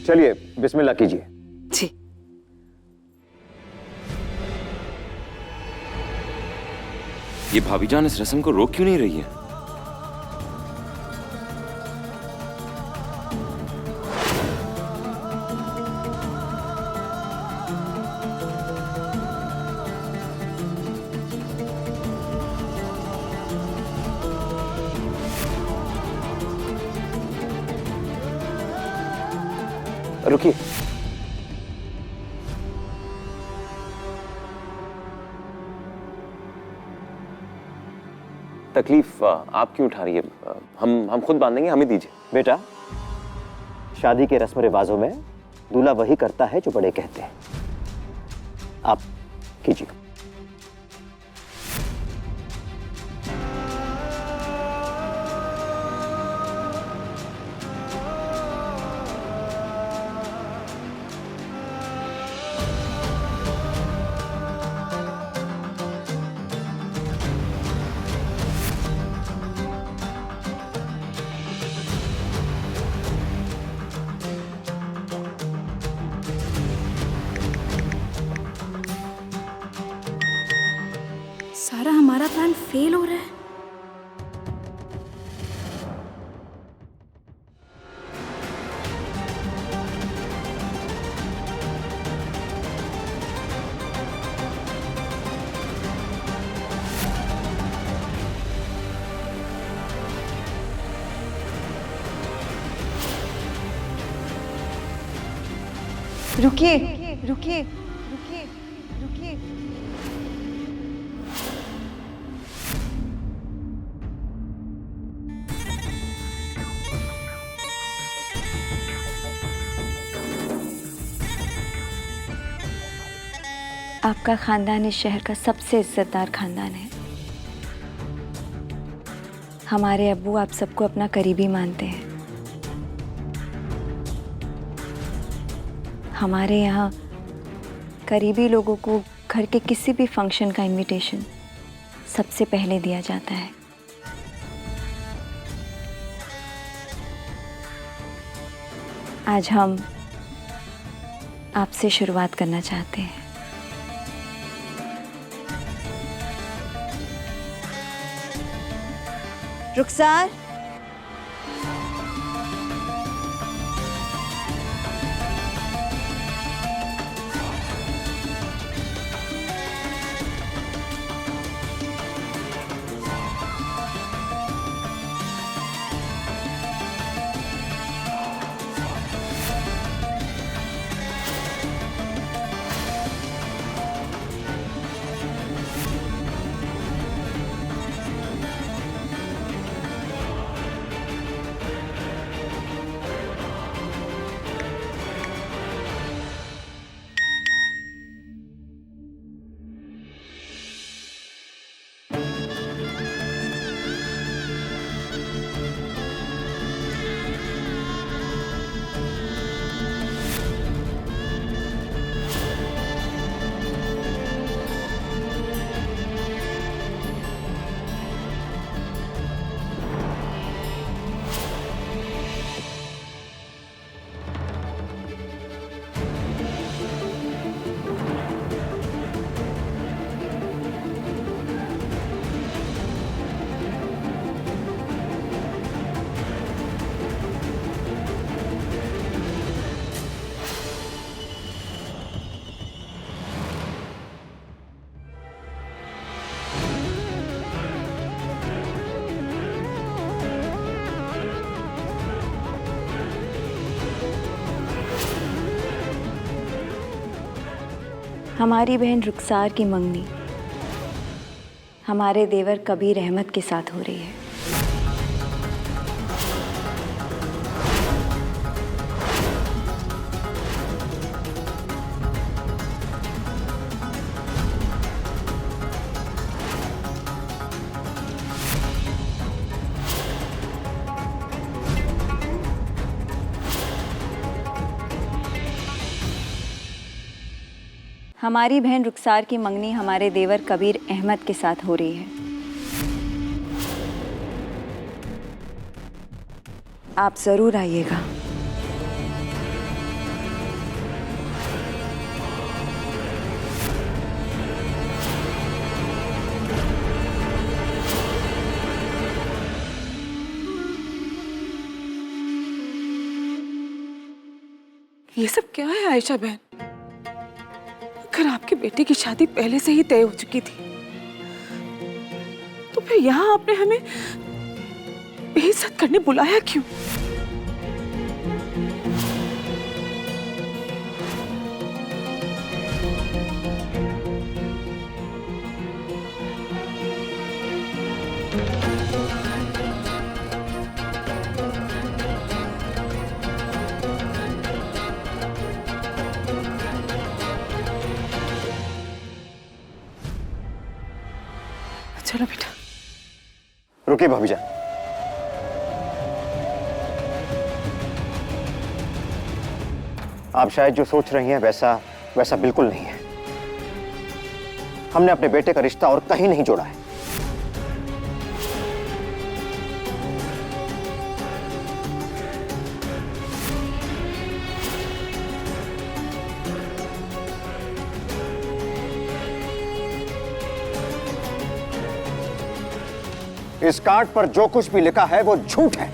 चलिए बिस्मिल्लाह कीजिए। जी। ये भाभी जान इस रस्म को रोक क्यों नहीं रही है? रुकिए, तकलीफ आप क्यों उठा रही है? हम खुद बांधेंगे, हमें दीजिए। बेटा, शादी के रस्म रिवाजों में दूल्हा वही करता है जो बड़े कहते हैं। आप कीजिए। सारा हमारा प्लान फेल हो रहा है। रुकिए रुकिए रुकिए रुकिए। आपका खानदान इस शहर का सबसे इज्जतदार खानदान है। हमारे अब्बू आप सबको अपना करीबी मानते हैं। हमारे यहाँ करीबी लोगों को घर के किसी भी फंक्शन का इनविटेशन सबसे पहले दिया जाता है। आज हम आपसे शुरुआत करना चाहते हैं। रुखसार, हमारी बहन रुखसार की मंगनी हमारे देवर कबीर अहमद के साथ हो रही है। हमारी बहन रुखसार की मंगनी हमारे देवर कबीर अहमद के साथ हो रही है। आप जरूर आइएगा। ये सब क्या है आयशा बहन? अगर आपके बेटे की शादी पहले से ही तय हो चुकी थी तो फिर यहाँ आपने हमें बेइज्जत करने बुलाया क्यों? चलो बेटा। रुकिए भाभी जान। आप शायद जो सोच रही हैं वैसा बिल्कुल नहीं है। हमने अपने बेटे का रिश्ता और कहीं नहीं जोड़ा है। इस कार्ड पर जो कुछ भी लिखा है वो झूठ है।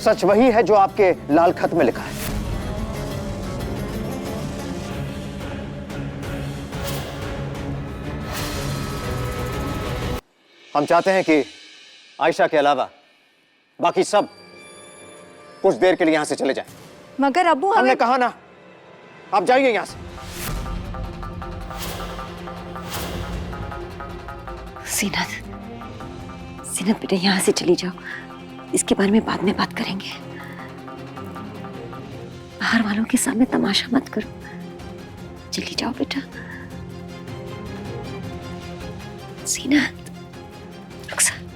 सच वही है जो आपके लाल खत में लिखा है। हम चाहते हैं कि आयशा के अलावा बाकी सब कुछ देर के लिए यहां से चले जाएं। मगर अब्बू हमने हमें कहा ना, आप जाइए यहां से। सीनत बेटा यहाँ से चली जाओ, इसके बारे में बाद में बात करेंगे। बाहर वालों के सामने तमाशा मत करो, चली जाओ बेटा। सीनत, रुखसार।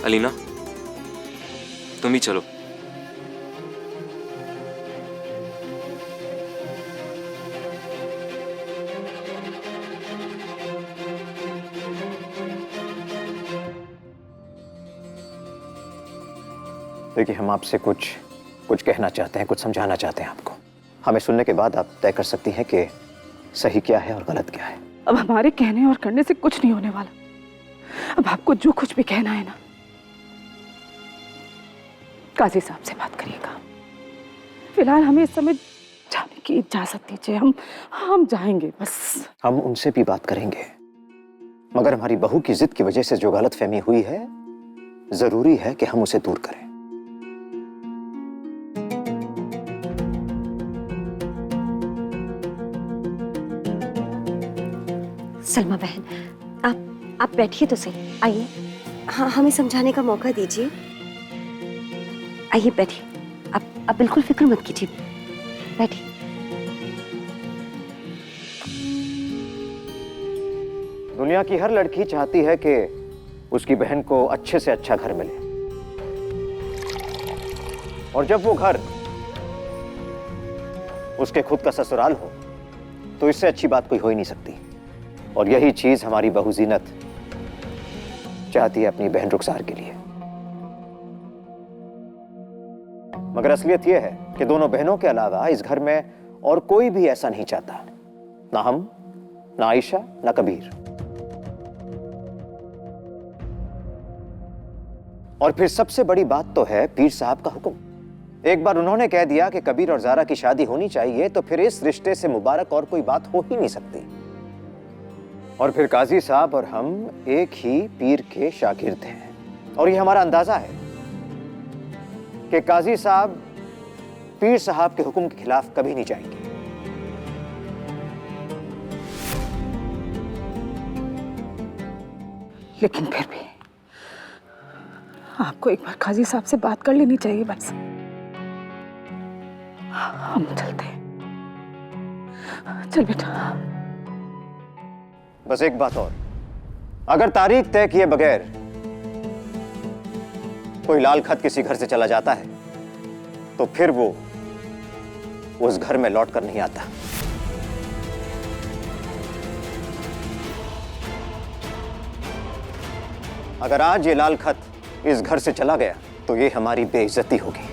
अलीना, तुम ही चलो। देखिए, हम आपसे कुछ कहना चाहते हैं, कुछ समझाना चाहते हैं आपको। हमें सुनने के बाद आप तय कर सकती हैं कि सही क्या है और गलत क्या है। अब हमारे कहने और करने से कुछ नहीं होने वाला। अब आपको जो कुछ भी कहना है ना, काजी साहब से बात करिएगा। फिलहाल हमें इस समय जाने की इजाजत दीजिए। हम जाएंगे बस। हम उनसे भी बात करेंगे, मगर हमारी बहू की जिद की वजह से जो गलतफहमी हुई है, जरूरी है कि हम उसे दूर करें। सलमा बहन, आप बैठिए तो सही। आइए, हाँ, हमें समझाने का मौका दीजिए। आइए बैठिए। आप बिल्कुल फिक्र मत कीजिए, बैठिए। दुनिया की हर लड़की चाहती है कि उसकी बहन को अच्छे से अच्छा घर मिले, और जब वो घर उसके खुद का ससुराल हो तो इससे अच्छी बात कोई हो ही नहीं सकती। और यही चीज हमारी बहू जीनत चाहती है अपनी बहन रुखसार के लिए। मगर असलियत यह है कि दोनों बहनों के अलावा इस घर में और कोई भी ऐसा नहीं चाहता, ना हम, ना आयशा, ना कबीर। और फिर सबसे बड़ी बात तो है पीर साहब का हुक्म। एक बार उन्होंने कह दिया कि कबीर और ज़ारा की शादी होनी चाहिए, तो फिर इस रिश्ते से मुबारक और कोई बात हो ही नहीं सकती। और फिर काजी साहब और हम एक ही पीर के शागिर्द हैं, और ये हमारा अंदाजा है कि काजी साहब पीर साहब के हुक्म के खिलाफ कभी नहीं जाएंगे। लेकिन फिर भी आपको एक बार काजी साहब से बात कर लेनी चाहिए बस। हम चलते हैं। चल बेटा। बस एक बात और, अगर तारीख तय किए बगैर कोई लाल खत किसी घर से चला जाता है तो फिर वो उस घर में लौट कर नहीं आता। अगर आज ये लाल खत इस घर से चला गया तो ये हमारी बेइज्जती होगी।